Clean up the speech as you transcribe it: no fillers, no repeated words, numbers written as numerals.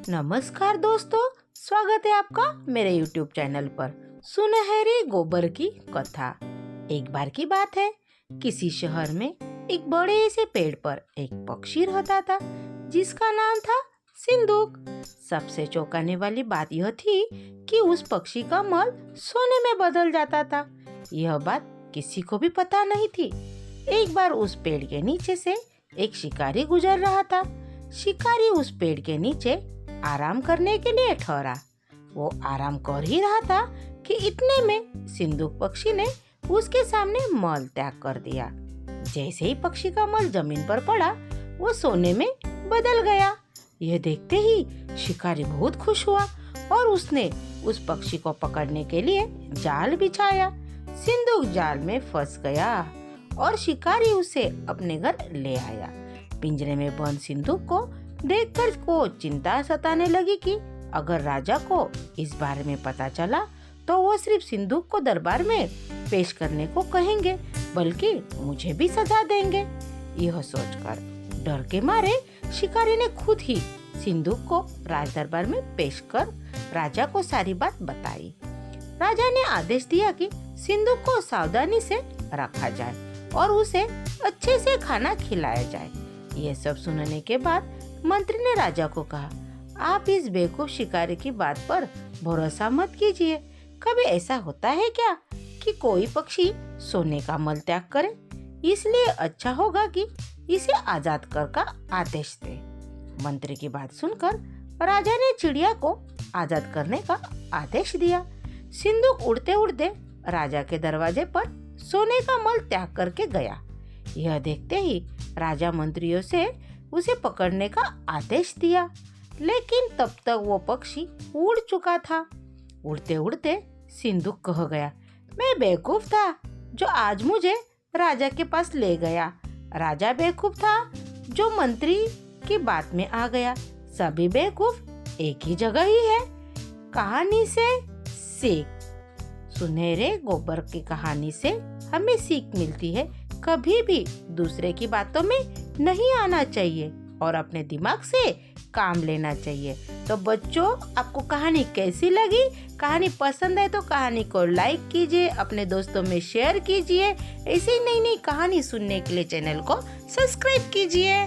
नमस्कार दोस्तों, स्वागत है आपका मेरे YouTube चैनल पर। सुनहरे गोबर की कथा। एक बार की बात है, किसी शहर में एक बड़े से पेड़ पर एक पक्षी रहता था जिसका नाम था सिंदूक। सबसे चौंकाने वाली बात यह थी कि उस पक्षी का मल सोने में बदल जाता था। यह बात किसी को भी पता नहीं थी। एक बार उस पेड़ के नीचे से एक शिकारी गुजर रहा था। शिकारी उस पेड़ के नीचे आराम करने के लिए ठहरा। वो आराम कर ही रहा था कि इतने में सिंदूक पक्षी ने उसके सामने मल त्याग कर दिया। जैसे ही पक्षी का मल जमीन पर पड़ा, वो सोने में बदल गया। यह देखते ही शिकारी बहुत खुश हुआ और उसने उस पक्षी को पकड़ने के लिए जाल बिछाया। सिंदूक जाल में फंस गया और शिकारी उसे अपने घर ले आया। पिंजरे में बंद सिंदूक को देखकर को चिंता सताने लगी कि अगर राजा को इस बारे में पता चला तो वो सिर्फ सिंदूक को दरबार में पेश करने को कहेंगे, बल्कि मुझे भी सजा देंगे। यह सोचकर डर के मारे शिकारी ने खुद ही सिंदूक को राज दरबार में पेश कर राजा को सारी बात बताई। राजा ने आदेश दिया कि सिंदूक को सावधानी से रखा जाए और उसे अच्छे से खाना खिलाया जाए। यह सब सुनने के बाद मंत्री ने राजा को कहा, आप इस बेवकूफ शिकारी की बात पर भरोसा मत कीजिए। कभी ऐसा होता है क्या कि कोई पक्षी सोने का मल त्याग करे? इसलिए अच्छा होगा कि इसे आजाद कर का आदेश दे। मंत्री की बात सुनकर राजा ने चिड़िया को आजाद करने का आदेश दिया। सिंदूक उड़ते उड़ते राजा के दरवाजे पर सोने का मल त्याग करके गया। यह देखते ही राजा मंत्रियों से उसे पकड़ने का आदेश दिया, लेकिन तब तक वो पक्षी उड़ चुका था। उड़ते उड़ते सिंदूक कह गया, मैं बेवकूफ था जो आज मुझे राजा के पास ले गया। राजा बेवकूफ था जो मंत्री की बात में आ गया। सभी बेवकूफ एक ही जगह ही है। कहानी से सीख। सुनहरे गोबर की कहानी से हमें सीख मिलती है, कभी भी दूसरे की बातों में नहीं आना चाहिए और अपने दिमाग से काम लेना चाहिए। तो बच्चों, आपको कहानी कैसी लगी? कहानी पसंद है तो कहानी को लाइक कीजिए, अपने दोस्तों में शेयर कीजिए। ऐसी नई नई कहानी सुनने के लिए चैनल को सब्सक्राइब कीजिए।